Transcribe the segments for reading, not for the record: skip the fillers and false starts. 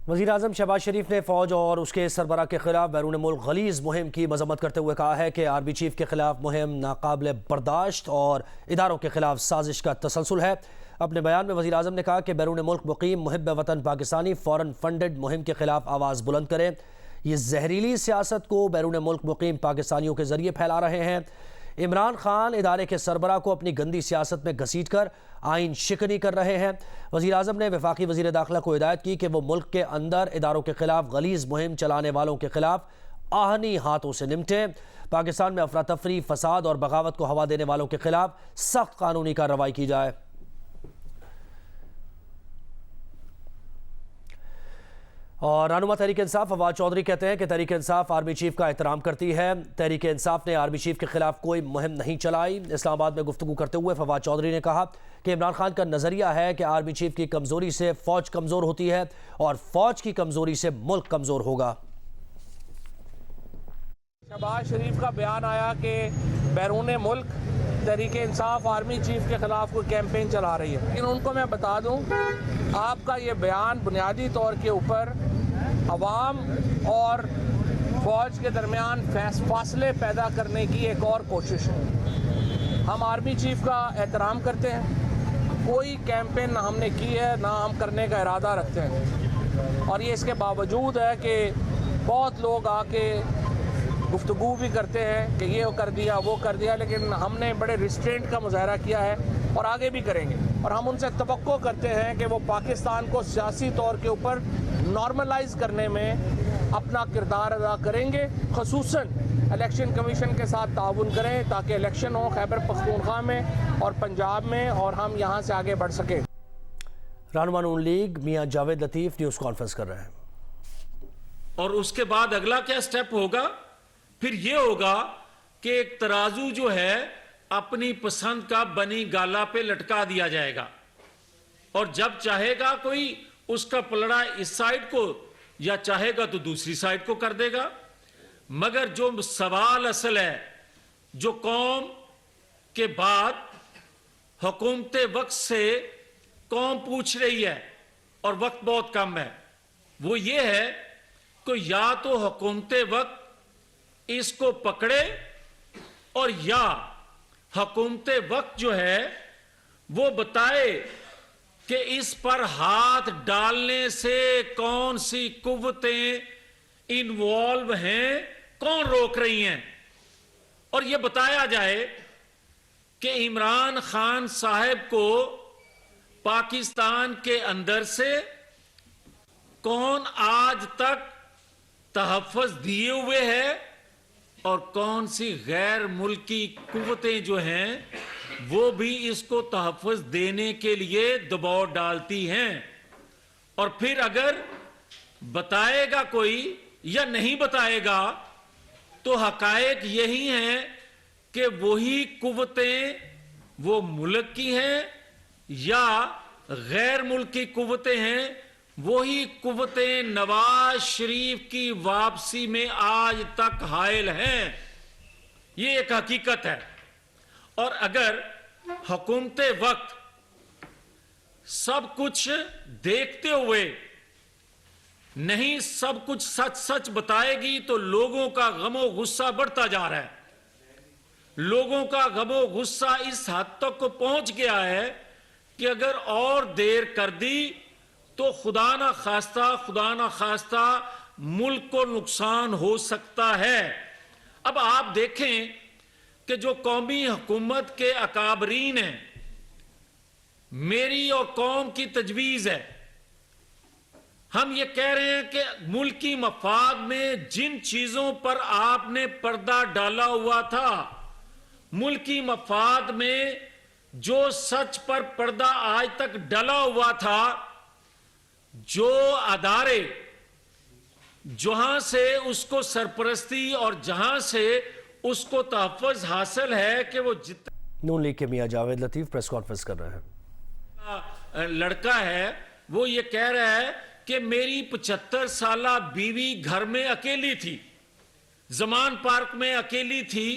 वज़ीर-ए-आज़म शहबाज शरीफ ने फ़ौज और उसके सरबराह के खिलाफ बैरून मुल्क गलीज़ मुहिम की मज़म्मत करते हुए कहा है कि आर्मी चीफ के खिलाफ मुहिम नाकाबिल बर्दाश्त और इदारों के खिलाफ साजिश का तसलसल है। अपने बयान में वज़ीर-ए-आज़म ने कहा कि बैरून मुल्क मुक़ीम मुहिब वतन पाकिस्तानी फ़ौरन फंडेड मुहिम के खिलाफ आवाज़ बुलंद करें। ये जहरीली सियासत को बैरून मुल्क मुक़ीम पाकिस्तानियों के ज़रिए फैला रहे हैं। इमरान खान इदारे के सरबराह को अपनी गंदी सियासत में घसीट कर आइन शिकनी कर रहे हैं। वज़ीर-ए-आज़म ने वफाकी वज़ीर दाखिला को हिदायत की कि वो मुल्क के अंदर इदारों के खिलाफ गलीज़ मुहिम चलाने वालों के खिलाफ आहनी हाथों से निपटें। पाकिस्तान में अफरा तफरी, फसाद और बगावत को हवा देने वालों के खिलाफ सख्त कानूनी कार्रवाई की जाए। और रहनुमा तहरीक इंसाफ फवाद चौधरी कहते हैं कि तहरीक इंसाफ आर्मी चीफ का एहतराम करती है। तहरीक इंसाफ ने आर्मी चीफ के खिलाफ कोई मुहिम नहीं चलाई। इस्लामाबाद में गुफ्तगू करते हुए फवाद चौधरी ने कहा कि इमरान खान का नजरिया है कि आर्मी चीफ की कमजोरी से फौज कमजोर होती है और फौज की कमजोरी से मुल्क कमजोर होगा। शहबाज शरीफ का बयान आया कि बैरून मुल्क तहरीक इंसाफ आर्मी चीफ के खिलाफ कोई कैंपेन चला रही है, लेकिन उनको मैं बता दूं, आपका ये बयान बुनियादी तौर के ऊपर अवाम और फौज के दरमियान फासले पैदा करने की एक और कोशिश है। हम आर्मी चीफ का एहतराम करते हैं, कोई कैंपेन ना हमने की है ना हम करने का इरादा रखते हैं, और ये इसके बावजूद है कि बहुत लोग आके गुफ्तगू भी करते हैं कि ये कर दिया वो कर दिया, लेकिन हमने बड़े रिस्ट्रेंट का मुजाहरा किया है और आगे भी करेंगे। और हम उनसे तवक्को करते हैं कि वो पाकिस्तान को सियासी तौर के ऊपर नॉर्मलाइज करने में अपना किरदार अदा करेंगे, खसूसन इलेक्शन कमीशन के साथ ताउन करें ताकि इलेक्शन हो खैबर पख्तूनख्वा में और पंजाब में और हम यहाँ से आगे बढ़ सकें। रहनुमा नून लीग मियां जावेद लतीफ़ न्यूज़ कॉन्फ्रेंस कर रहे हैं। और उसके बाद अगला क्या स्टेप होगा? फिर ये होगा कि एक तराजू जो है अपनी पसंद का बनी गाला पे लटका दिया जाएगा और जब चाहेगा कोई उसका पलड़ा इस साइड को या चाहेगा तो दूसरी साइड को कर देगा। मगर जो सवाल असल है, जो कौम के बाद हुकूमत वक्त से कौम पूछ रही है और वक्त बहुत कम है, वो ये है कि या तो हुकूमत वक्त इसको पकड़े और या हुकूमत वक्त जो है वो बताए कि इस पर हाथ डालने से कौन सी कुव्वतें इन्वॉल्व हैं, कौन रोक रही हैं, और यह बताया जाए कि इमरान खान साहब को पाकिस्तान के अंदर से कौन आज तक तहफ़्फ़ुज़ दिए हुए है और कौन सी गैर मुल्की कुव्वतें जो हैं वो भी इसको तहफ़्फ़ुज़ देने के लिए दबाव डालती हैं। और फिर अगर बताएगा कोई या नहीं बताएगा तो हकायक यही हैं कि वही कुव्वतें वो मुल्क की हैं या गैर मुल्की कुव्वतें हैं, वही कुव्वतें नवाज शरीफ की वापसी में आज तक हायल हैं। ये एक हकीकत है। और अगर हुकूमत वक्त सब कुछ देखते हुए नहीं सब कुछ सच सच बताएगी तो लोगों का गमो गुस्सा बढ़ता जा रहा है। लोगों का गमो गुस्सा इस हद तक को पहुंच गया है कि अगर और देर कर दी तो खुदा ना खास्ता मुल्क को नुकसान हो सकता है। अब आप देखें कि जो कौमी हुकूमत के अकाबरीन हैं, मेरी और कौम की तजवीज़ है, हम ये कह रहे हैं कि मुल्की मफाद में जिन चीजों पर आपने पर्दा डाला हुआ था, मुल्की मफाद में जो सच पर पर्दा आज तक डला हुआ था, जो अदारे जहां से उसको सरपरस्ती और जहां से उसको तहफ़्फ़ुज़ हासिल है कि वो जितना नून लीग के मियां जावेद लतीफ़ प्रेस कॉन्फ्रेंस कर रहे हैं। लड़का है वो ये कह रहा है कि मेरी 75 साला बीवी घर में अकेली थी, जमान पार्क में अकेली थी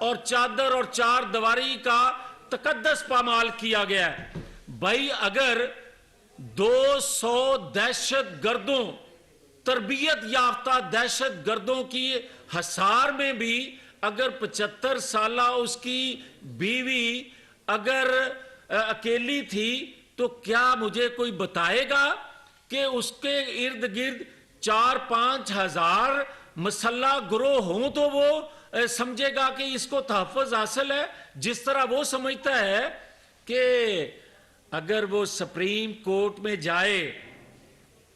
और चादर और चार दीवारी का तकद्दस पामाल किया गया है। भाई अगर 200 दहशत गर्दों तरबियत याफ्ता दहशत गर्दों की हसार में भी अगर 75 साल उसकी बीवी अगर अकेली थी, तो क्या मुझे कोई बताएगा कि उसके इर्द गिर्द 4-5 हजार मसल्ला गिरोह हों तो वो समझेगा कि इसको तहफ़्फ़ुज़ हासिल है। जिस तरह वो समझता है कि अगर वो सुप्रीम कोर्ट में जाए,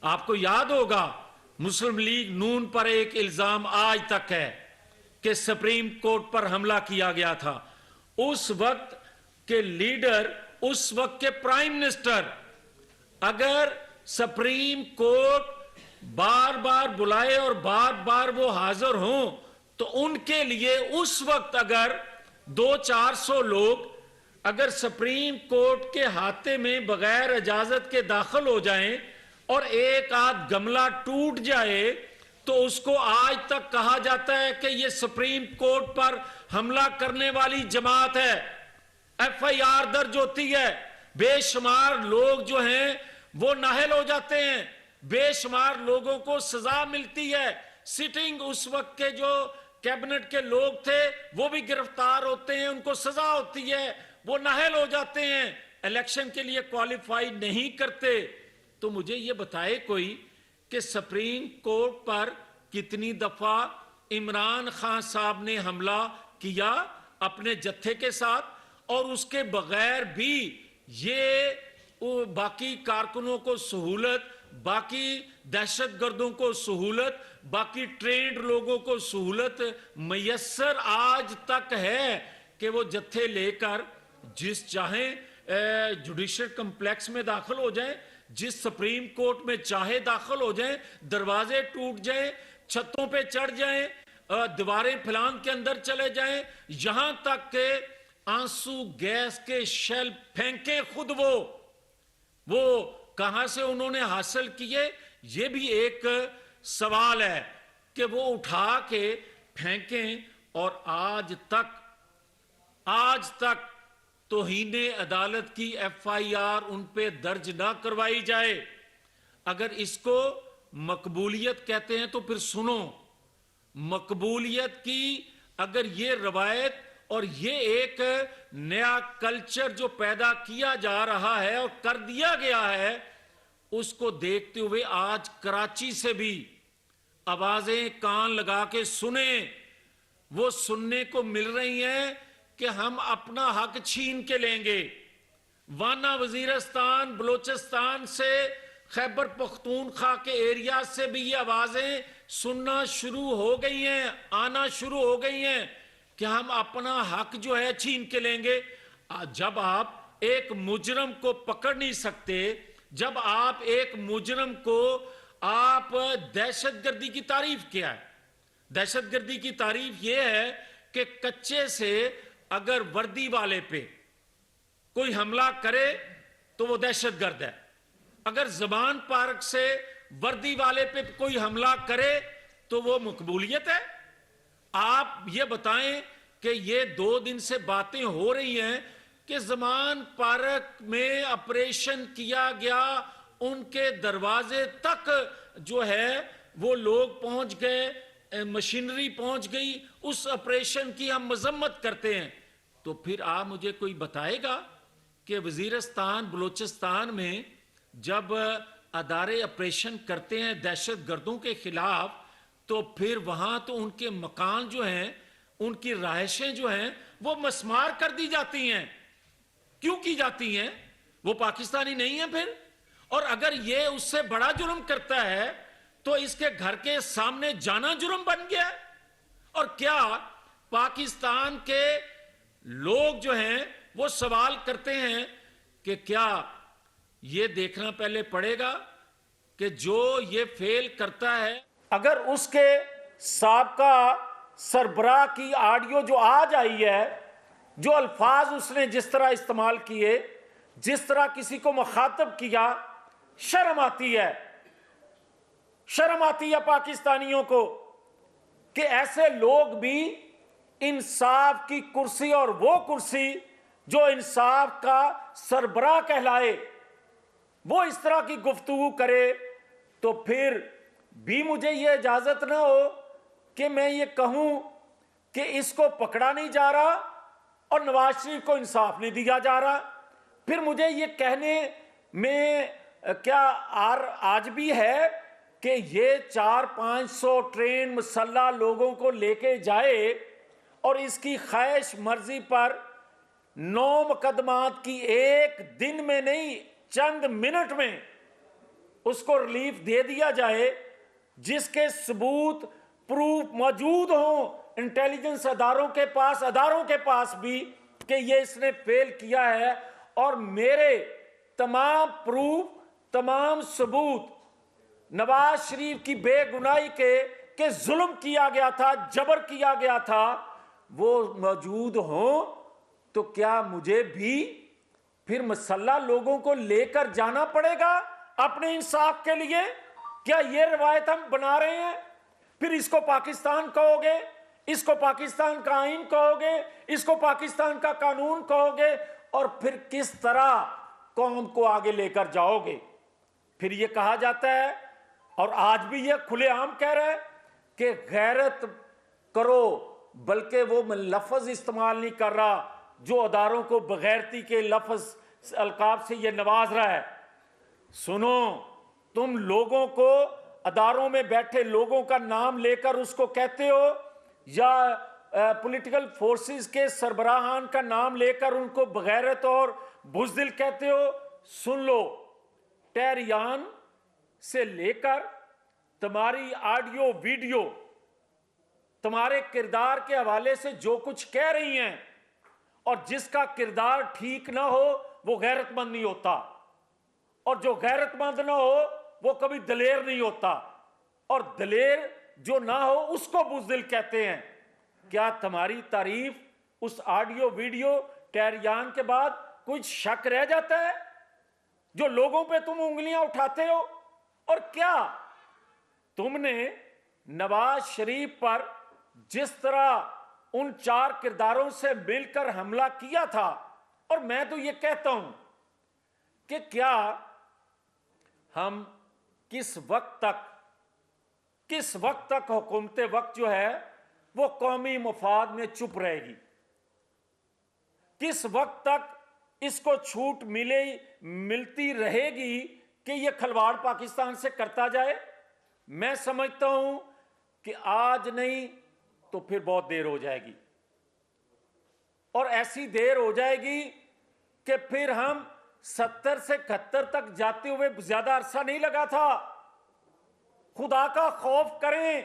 आपको याद होगा मुस्लिम लीग नून पर एक इल्जाम आज तक है कि सुप्रीम कोर्ट पर हमला किया गया था। उस वक्त के लीडर, उस वक्त के प्राइम मिनिस्टर अगर सुप्रीम कोर्ट बार बार बुलाए और बार बार वो हाजिर हों, तो उनके लिए उस वक्त अगर 200-400 लोग अगर सुप्रीम कोर्ट के हाथे में बगैर इजाजत के दाखिल हो जाएं और एक आध गमला टूट जाए, तो उसको आज तक कहा जाता है कि ये सुप्रीम कोर्ट पर हमला करने वाली जमात है। FIR दर्ज होती है, बेशुमार लोग जो हैं वो नाहल हो जाते हैं, बेशुमार लोगों को सजा मिलती है। सिटिंग उस वक्त के जो कैबिनेट के लोग थे वो भी गिरफ्तार होते हैं, उनको सजा होती है, वो नाहल हो जाते हैं, इलेक्शन के लिए क्वालिफाई नहीं करते। तो मुझे ये बताए कोई कि सुप्रीम कोर्ट पर कितनी दफा इमरान खान साहब ने हमला किया अपने जत्थे के साथ, और उसके बगैर भी ये बाकी कारकुनों को सहूलत, बाकी दहशतगर्दों को सहूलत, बाकी ट्रेंड लोगों को सहूलत मैसर आज तक है कि वो जत्थे लेकर जिस चाहें जुडिशल कम्प्लेक्स में दाखिल हो जाएं, जिस सुप्रीम कोर्ट में चाहे दाखिल हो जाएं, दरवाजे टूट जाएं, छतों पे चढ़ जाएं, दीवारें फिलांग के अंदर चले जाएं, यहां तक के आंसू गैस के शेल फेंके खुद वो कहां से उन्होंने हासिल किए, ये भी एक सवाल है कि वो उठा के फेंकें। और आज तक तौहीने अदालत की FIR उन पे दर्ज ना करवाई जाए। अगर इसको मकबूलियत कहते हैं तो फिर सुनो, मकबूलियत की अगर ये रवायत और ये एक नया कल्चर जो पैदा किया जा रहा है और कर दिया गया है, उसको देखते हुए आज कराची से भी आवाजें कान लगा के सुने, वो सुनने को मिल रही हैं कि हम अपना हक छीन के लेंगे। वाना वजीरस्तान, बलोचिस्तान से, खैबर पख्तूनख्वा के एरिया से भी ये आवाजें सुनना शुरू हो गई हैं, आना शुरू हो गई हैं कि हम अपना हक जो है छीन के लेंगे। जब आप एक मुजरम को पकड़ नहीं सकते, जब आप एक मुजरम को, आप दहशतगर्दी की तारीफ क्या है? दहशतगर्दी की तारीफ यह है कि कच्चे से अगर वर्दी वाले पे कोई हमला करे तो वो दहशतगर्द है, अगर जबान पार्क से वर्दी वाले पे कोई हमला करे तो वो मकबूलियत है। आप ये बताएं कि ये 2 दिन से बातें हो रही हैं कि जमान पार्क में ऑपरेशन किया गया, उनके दरवाजे तक जो है वो लोग पहुंच गए, मशीनरी पहुंच गई, उस ऑपरेशन की हम मजम्मत करते हैं। तो फिर आप मुझे कोई बताएगा कि वजीरस्तान, बलोचिस्तान में जब अदारे ऑपरेशन करते हैं दहशतगर्दों के खिलाफ, तो फिर वहां तो उनके मकान जो हैं, उनकी रहायशें जो हैं, वो मस्मार कर दी जाती हैं। क्यों की जाती हैं? वो पाकिस्तानी नहीं है फिर? और अगर ये उससे बड़ा जुर्म करता है तो इसके घर के सामने जाना जुर्म बन गया। और क्या पाकिस्तान के लोग जो हैं वो सवाल करते हैं कि क्या ये देखना पहले पड़ेगा कि जो ये फेल करता है, अगर उसके साबका सरबराह की ऑडियो जो आज आई है, जो अल्फाज उसने जिस तरह इस्तेमाल किए, जिस तरह किसी को मुखातब किया, शर्म आती है, शर्म आती है पाकिस्तानियों को कि ऐसे लोग भी इंसाफ की कुर्सी, और वो कुर्सी जो इंसाफ का सरबराह कहलाए, वो इस तरह की गुफ्तगू करे। तो फिर भी मुझे ये इजाजत ना हो कि मैं ये कहूं कि इसको पकड़ा नहीं जा रहा और नवाज शरीफ को इंसाफ नहीं दिया जा रहा। फिर मुझे ये कहने में क्या आज भी है कि ये 400-500 ट्रेन मसल्ला लोगों को लेके जाए और इसकी ख्वाहिश मर्जी पर 9 मुकदमात की एक दिन में नहीं चंद मिनट में उसको रिलीफ दे दिया जाए, जिसके सबूत प्रूफ मौजूद हो इंटेलिजेंस अदारों के पास भी कि ये इसने फेल किया है, और मेरे तमाम प्रूफ तमाम सबूत नवाज शरीफ की बेगुनाही के जुल्म किया गया था, जबर किया गया था, वो मौजूद हो, तो क्या मुझे भी फिर मसल्ला लोगों को लेकर जाना पड़ेगा अपने इंसाफ के लिए? क्या ये रवायत हम बना रहे हैं? फिर इसको पाकिस्तान कहोगे, इसको पाकिस्तान का आईन कहोगे, इसको पाकिस्तान का कानून कहोगे, और फिर किस तरह कौम को आगे लेकर जाओगे? फिर ये कहा जाता है, और आज भी ये खुलेआम कह रहा है कि गैरत करो, बल्कि वो लफ्ज इस्तेमाल नहीं कर रहा जो अदारों को बगैरती के लफ्ज अलकाब से ये नवाज रहा है। सुनो, तुम लोगों को अदारों में बैठे लोगों का नाम लेकर उसको कहते हो, या पॉलिटिकल फोर्सेस के सरबराहान का नाम लेकर उनको बगैरत और बुज़दिल कहते हो। सुन लो, टेहरियान से लेकर तुम्हारी ऑडियो वीडियो तुम्हारे किरदार के हवाले से जो कुछ कह रही हैं, और जिसका किरदार ठीक ना हो वो गैरतमंद नहीं होता, और जो गैरतमंद ना हो वो कभी दलेर नहीं होता, और दलेर जो ना हो उसको बुज़दिल कहते हैं। क्या तुम्हारी तारीफ उस ऑडियो वीडियो टेहरियान के बाद कुछ शक रह जाता है जो लोगों पे तुम उंगलियां उठाते हो? और क्या तुमने नवाज शरीफ पर जिस तरह उन 4 किरदारों से मिलकर हमला किया था, और मैं तो ये कहता हूं कि क्या हम किस वक्त तक हुकूमत वक्त जो है वो कौमी मफाद में चुप रहेगी? किस वक्त तक इसको छूट मिलती रहेगी कि ये खलवाड़ पाकिस्तान से करता जाए? मैं समझता हूं कि आज नहीं तो फिर बहुत देर हो जाएगी, और ऐसी देर हो जाएगी कि फिर हम 70 से 71 तक जाते हुए ज्यादा अरसा नहीं लगा था। खुदा का खौफ करें,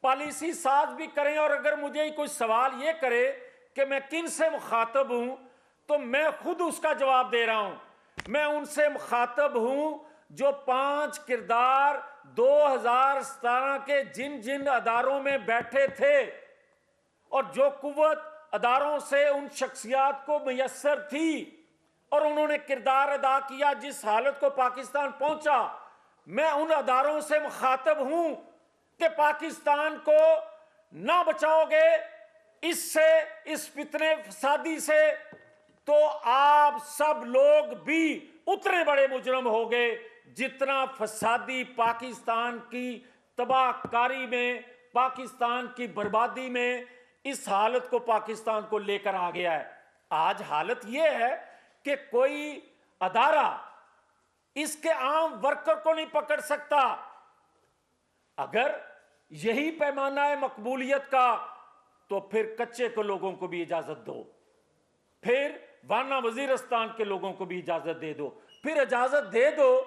पॉलिसी साज भी करें, और अगर मुझे कोई सवाल ये करे कि मैं किन से मुखातब हूं, तो मैं खुद उसका जवाब दे रहा हूं। मैं उनसे मुखातब हूं जो 5 किरदार 2017 के जिन जिन अदारों में बैठे थे, और जो कुव्वत अदारों से उन शख्सियात को मैसर थी, और उन्होंने किरदार अदा किया जिस हालत को पाकिस्तान पहुंचा। मैं उन अदारों से मुखातब हूं कि पाकिस्तान को ना बचाओगे इससे, इस फितने फसादी से, तो आप सब लोग भी उतने बड़े मुजरम हो गए जितना फसादी पाकिस्तान की तबाहकारी में, पाकिस्तान की बर्बादी में इस हालत को पाकिस्तान को लेकर आ गया है। आज हालत यह है कि कोई अदारा इसके आम वर्कर को नहीं पकड़ सकता। अगर यही पैमाना है मकबूलियत का, तो फिर कच्चे को लोगों को भी इजाजत दो, फिर वाना वजीरिस्तान के लोगों को भी इजाजत दे दो, फिर इजाजत दे दो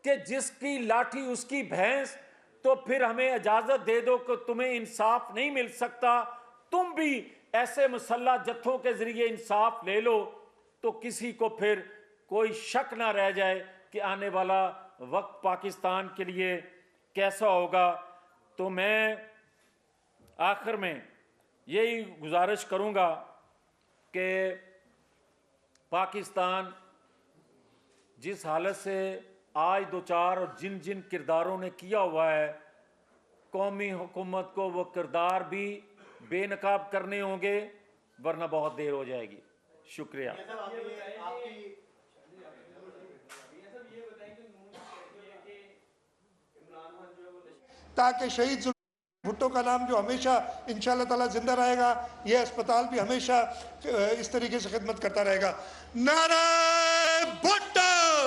कि जिसकी लाठी उसकी भैंस, तो फिर हमें इजाजत दे दो कि तुम्हें इंसाफ नहीं मिल सकता, तुम भी ऐसे मसल्ला जत्थों के जरिए इंसाफ ले लो, तो किसी को फिर कोई शक ना रह जाए कि आने वाला वक्त पाकिस्तान के लिए कैसा होगा। तो मैं आखिर में यही गुजारिश करूंगा कि पाकिस्तान जिस हालत से आज दो चार और जिन जिन किरदारों ने किया हुआ है, कौमी हुकूमत को वो किरदार भी बेनकाब करने होंगे, वरना बहुत देर हो जाएगी। शुक्रिया। ताकि शहीद भुट्टो का नाम जो हमेशा इंशाअल्लाह ताला जिंदा रहेगा, ये अस्पताल भी हमेशा इस तरीके से खिदमत करता रहेगा। नारे भुट्टो!